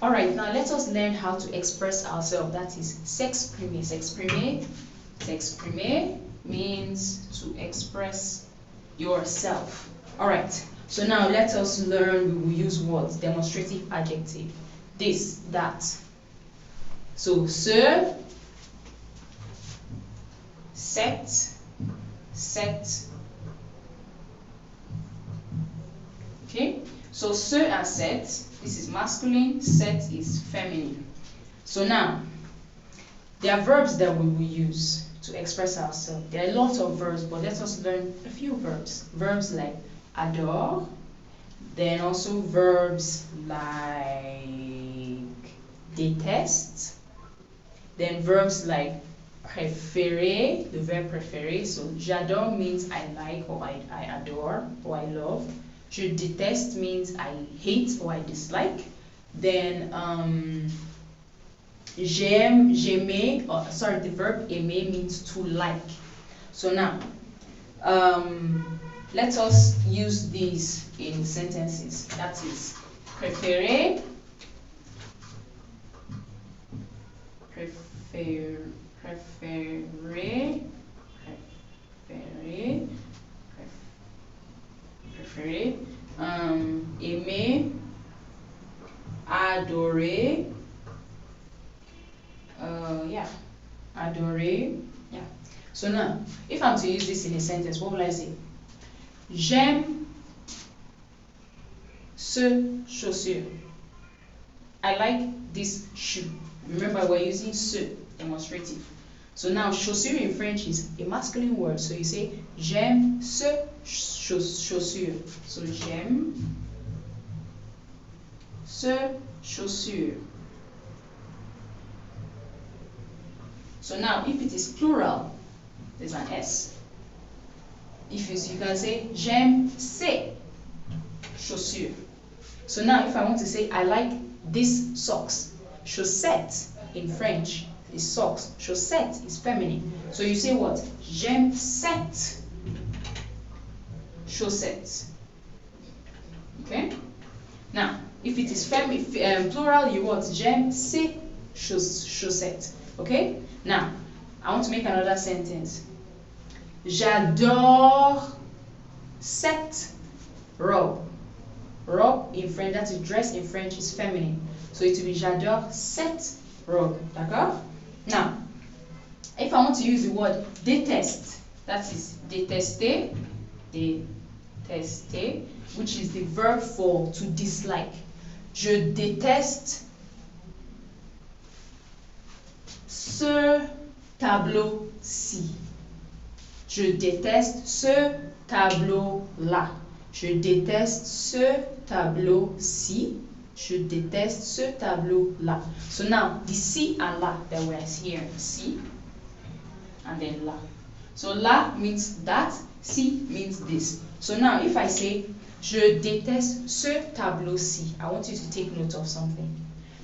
Alright, now let us learn how to express ourselves. That is s'exprimer. S'exprimer means to express yourself. Alright, so now let us learn. We will use what? Demonstrative adjective. This, that. So ce, cette, cette. Okay, so ce and cette, this is masculine, cette is feminine. So now, there are verbs that we will use to express ourselves. There are a lot of verbs, but let us learn a few verbs. Verbs like adore, then also verbs like déteste, then verbs like préférer, the verb préférer. So j'adore means I like or I adore or I love. Je déteste means I hate or I dislike. Then j'aime, j'aimer, the verb aimer means to like. So now, let us use these in sentences. That is préférer, préférer, aimer, adorer, adorer, So now, if I'm to use this in a sentence, what will I say? J'aime ce chaussure. I like this shoe. Remember, we're using ce, demonstrative. So now, chaussure in French is a masculine word. So you say, j'aime ce chaussure. So j'aime ce chaussure. So now, if it is plural, there's an S. If you can say, j'aime ces chaussures. So now, if I want to say, I like these socks, chaussette in French is socks. Chaussette is feminine. So you say what? J'aime cette chaussette. Okay? Now, if it is plural, you want? J'aime ces chaussettes. Okay? Now, I want to make another sentence. J'adore cette robe. Robe in French, that is dress in French, is feminine. So it will be j'adore cette robe. D'accord? Now, if I want to use the word déteste, that is détester, détester, which is the verb for to dislike. Je déteste ce tableau-ci. Je déteste ce tableau-là. Je déteste ce tableau-ci. Je déteste ce tableau-là. So now, the ci and la that we're here, ci and then la. So la means that, ci means this. So now, if I say, je déteste ce tableau-ci, I want you to take note of something.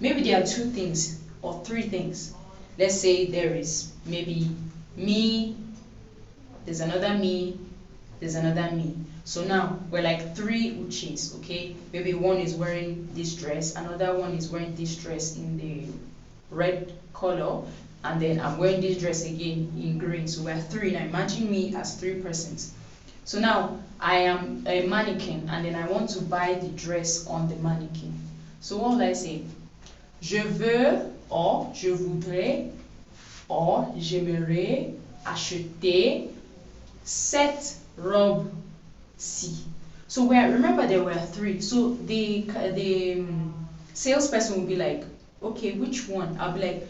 Maybe there are two things or three things. Let's say there is maybe me, there's another me, there's another me. So now we're like three Uchis, okay? Maybe one is wearing this dress, another one is wearing this dress in the red color, and then I'm wearing this dress again in green. So we're three. Now imagine me as three persons. So now I am a mannequin, and then I want to buy the dress on the mannequin. So what will I say? Je veux, or je voudrais, or j'aimerais acheter cette robe-ci. So remember there were three. So the salesperson will be like, okay, which one? I'll be like,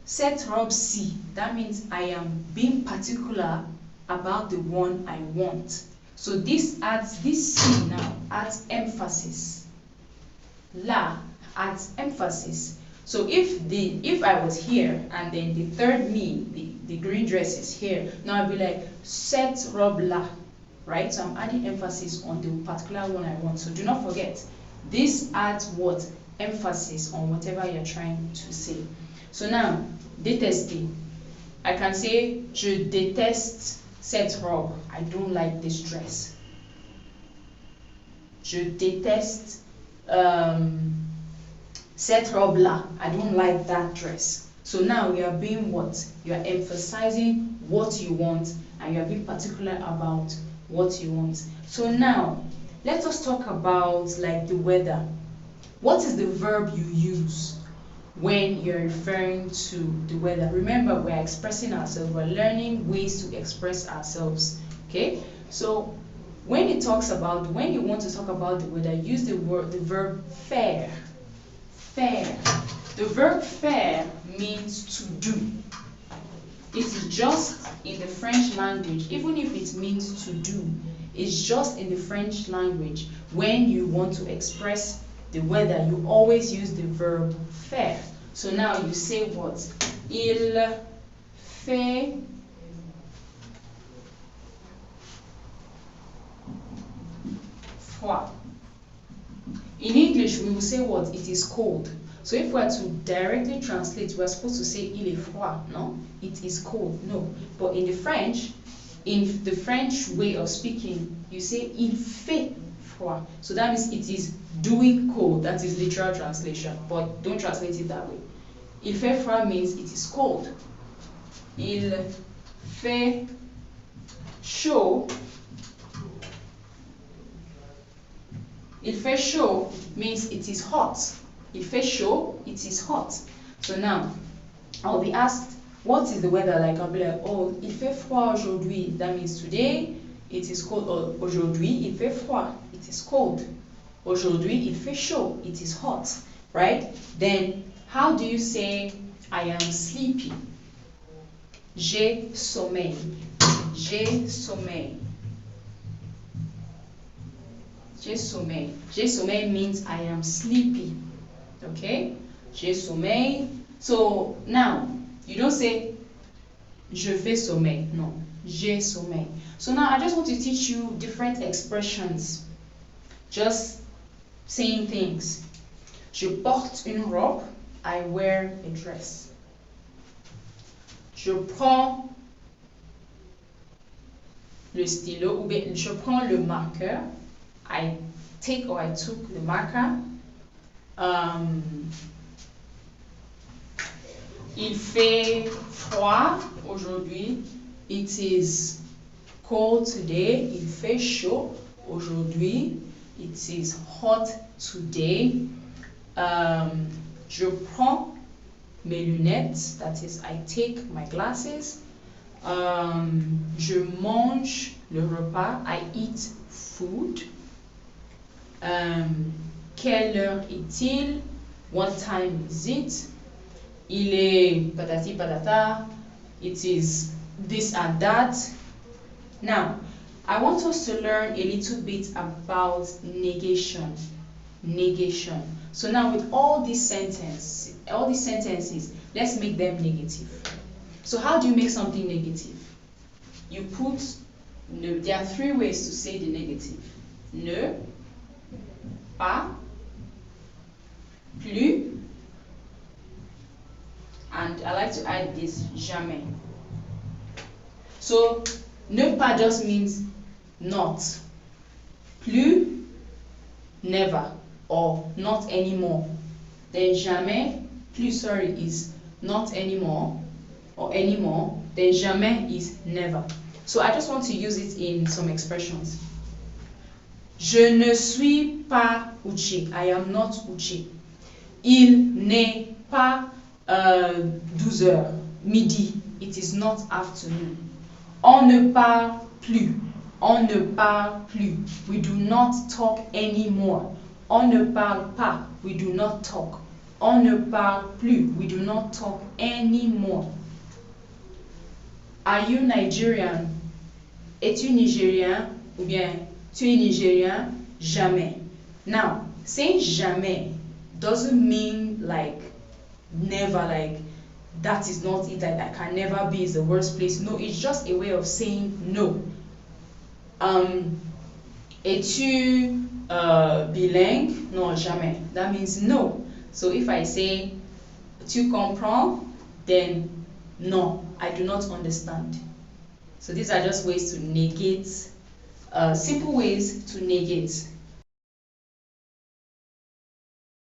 cette robe-ci. That means I am being particular about the one I want. So this C now adds emphasis. La adds emphasis. So if I was here and then the third me, the green dress is here, now I'll be like cette robe là, right? So I'm adding emphasis on the particular one I want. So do not forget, this adds what? Emphasis on whatever you're trying to say. So now, détester. I can say je déteste cette robe. I don't like this dress. Je déteste Cette robe-là, I don't like that dress. So now you are being what? You are emphasizing what you want, and you are being particular about what you want. So now, let us talk about like the weather. What is the verb you use when you're referring to the weather? Remember, we're expressing ourselves. We're learning ways to express ourselves. Okay? So when you want to talk about the weather, use the verb faire. Faire. The verb faire means to do. It is just in the French language, even if it means to do, it's just in the French language. When you want to express the weather, you always use the verb faire. So now you say what? Il fait froid. In English, we will say what? It is cold. So if we are to directly translate, we are supposed to say il est froid, no? It is cold, no. But in the French way of speaking, you say il fait froid. So that means it is doing cold. That is literal translation, but don't translate it that way. Il fait froid means it is cold. Il fait chaud. Il fait chaud means it is hot. Il fait chaud, it is hot. So now, I'll be asked, what is the weather like? I'll be like, oh, il fait froid aujourd'hui. That means today, it is cold. Or aujourd'hui, il fait froid. It is cold. Aujourd'hui, il fait chaud. It is hot. Right? Then, how do you say, I am sleepy? J'ai sommeil. J'ai sommeil. J'ai sommeil. J'ai sommeil means I am sleepy. Okay? J'ai sommeil. So now, you don't say je fais sommeil. No. J'ai sommeil. So now I just want to teach you different expressions. Just saying things. Je porte une robe. I wear a dress. Je prends le stylo, ou bien je prends le marqueur. I took the marker. Il fait froid aujourd'hui. It is cold today. Il fait chaud aujourd'hui. It is hot today. Je prends mes lunettes. That is, I take my glasses. Je mange le repas. I eat food. Quelle heure est-il? What time is it? Il est patati patata. It is this and that. Now, I want us to learn a little bit about negation. Negation. So now with all these sentences, let's make them negative. So how do you make something negative? You put, there are three ways to say the negative. Ne, pas, plus, and I like to add this, jamais. So, ne pas just means not. Plus, never, or not anymore. Then jamais, plus, sorry, is not anymore, or anymore. Then jamais is never. So I just want to use it in some expressions. Je ne suis pas Uchi. I am not Uchi. Il n'est pas 12 heures, midi. It is not afternoon. On ne parle plus. On ne parle plus. We do not talk anymore. On ne parle pas. We do not talk. On ne parle plus. We do not talk anymore. Are you Nigerian? Es-tu Nigérien? Ou bien tu es Nigérien? Jamais. Now, saying jamais doesn't mean like never, like that is not it, that I can never be is the worst place. No, it's just a way of saying no. Es-tu bilingue? Non, jamais. That means no. So if I say tu comprends, then no, I do not understand. So these are just ways to negate, simple ways to negate.